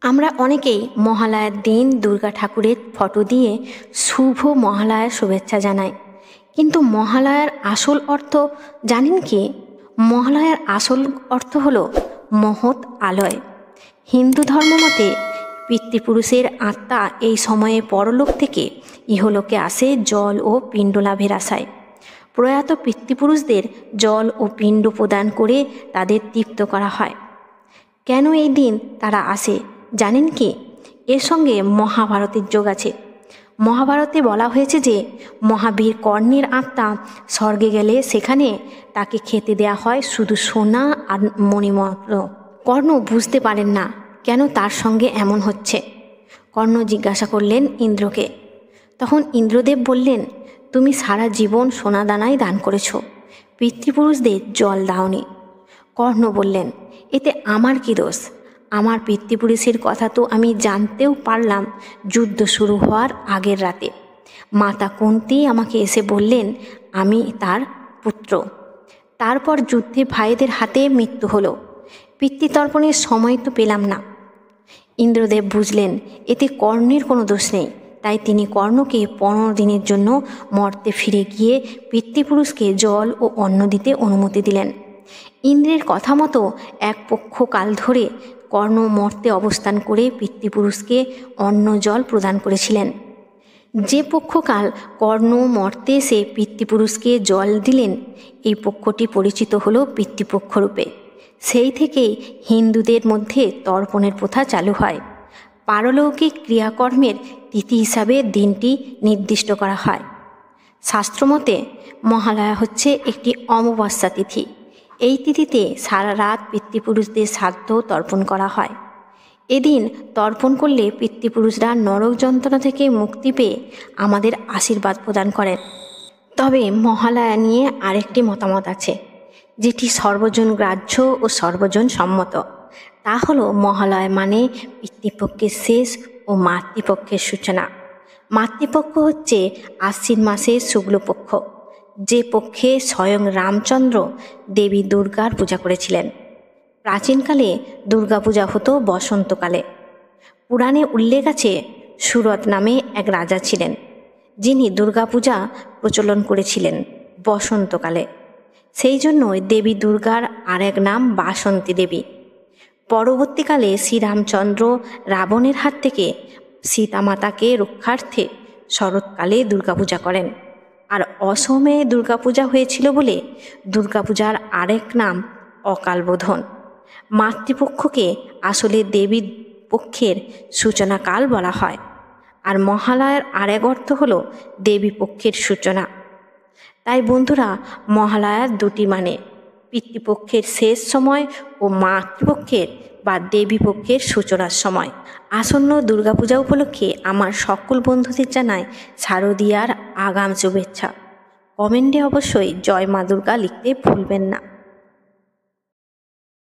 আমরা অনেকেই মহালয়ার দিন দুর্গা ঠাকুরের ফটো দিয়ে শুভ মহালয়ার শুভেচ্ছা জানাই। কিন্তু মহালয়ার আসল অর্থ জানেন কি? মহালয়ার আসল অর্থ হলো মহৎ আলয়। হিন্দু ধর্ম মতে পিতৃপুরুষের আত্মা এই সময়ে পরলোক থেকে ইহলোকে আসে জল ও পিণ্ড লাভের আশায়। প্রয়াত পিতৃপুরুষদের জল ও পিণ্ড প্রদান করে তাদের তৃপ্ত করা হয়। কেন এই দিন তারা আসে জানেন কি? এর সঙ্গে মহাভারতের যোগ আছে। মহাভারতে বলা হয়েছে যে মহাবীর কর্ণের আত্মা স্বর্গে গেলে সেখানে তাকে খেতে দেয়া হয় শুধু সোনা আর মণিমাত্র। কর্ণ বুঝতে পারেন না কেন তার সঙ্গে এমন হচ্ছে। কর্ণ জিজ্ঞাসা করলেন ইন্দ্রকে। তখন ইন্দ্রদেব বললেন, তুমি সারা জীবন সোনাদানাই দান করেছ, পিতৃপুরুষদের জল দাওনি। কর্ণ বললেন, এতে আমার কি দোষ? আমার পিতৃপুরুষের কথা তো আমি জানতেও পারলাম যুদ্ধ শুরু হওয়ার আগের রাতে। মাতা কুন্তী আমাকে এসে বললেন আমি তার পুত্র। তারপর যুদ্ধে ভাইদের হাতে মৃত্যু হলো। পিতৃতর্পণের সময় তো পেলাম না। ইন্দ্রদেব বুঝলেন এতে কর্ণের কোনো দোষ নেই, তাই তিনি কর্ণকে 15 দিনের জন্য মর্তে ফিরে গিয়ে পিতৃপুরুষকে জল ও অন্ন দিতে অনুমতি দিলেন। ইন্দ্রের কথা মতো এক পক্ষ কাল ধরে কর্ণ মর্তে অবস্থান করে পিতৃপুরুষকে অন্ন জল প্রদান করেছিলেন। যে পক্ষকাল কর্ণ মর্তে এসে পিতৃপুরুষকে জল দিলেন, এই পক্ষটি পরিচিত হল পিতৃপক্ষ রূপে। সেই থেকেই হিন্দুদের মধ্যে তর্পণের প্রথা চালু হয়। পারলৌকিক ক্রিয়াকর্মের তিথি হিসাবে দিনটি নির্দিষ্ট করা হয়। শাস্ত্রমতে মহালয়া হচ্ছে একটি অমাবস্যা তিথি। এই তিথিতে সারা রাত পিতৃপুরুষদের শ্রাদ্ধ তর্পণ করা হয়। এদিন তর্পণ করলে পিতৃপুরুষরা নরক যন্ত্রণা থেকে মুক্তি পেয়ে আমাদের আশীর্বাদ প্রদান করেন। তবে মহালয়া নিয়ে আরেকটি মতামত আছে, যেটি সর্বজন গ্রাহ্য ও সর্বজন সম্মত। তা হলো মহালয়া মানে পিতৃপক্ষের শেষ ও মাতৃপক্ষের সূচনা। মাতৃপক্ষ হচ্ছে আশ্বিন মাসের শুক্লপক্ষ, যে পক্ষে স্বয়ং রামচন্দ্র দেবী দুর্গার পূজা করেছিলেন। প্রাচীনকালে দুর্গাপূজা হতো বসন্তকালে। পুরাণে উল্লেখ আছে সুরত নামে এক রাজা ছিলেন, যিনি দুর্গাপূজা প্রচলন করেছিলেন বসন্তকালে। সেই জন্যই দেবী দুর্গার আরেক নাম বাসন্তী দেবী। পরবর্তীকালে শ্রীরামচন্দ্র রাবণের হাত থেকে সীতামাতাকে রক্ষার্থে শরৎকালে দুর্গাপূজা করেন। আর অসমে দুর্গাপূজা হয়েছিল বলে দুর্গাপূজার আরেক নাম অকালবোধন। মাতৃপক্ষকে আসলে দেবী পক্ষের সূচনাকাল বলা হয়। আর মহালয়ার আরেক অর্থ হল দেবী পক্ষের সূচনা। তাই বন্ধুরা, মহালয়ার দুটি মানে, পিতৃপক্ষের শেষ সময় ও মাতৃপক্ষের বা দেবী পক্ষের সূচনার সময়। আসন্ন দুর্গাপূজা উপলক্ষে আমার সকল বন্ধুদের জানাই শারদীয়ার আগাম শুভেচ্ছা। কমেন্টে অবশ্যই জয় মা দুর্গা লিখতে ভুলবেন না।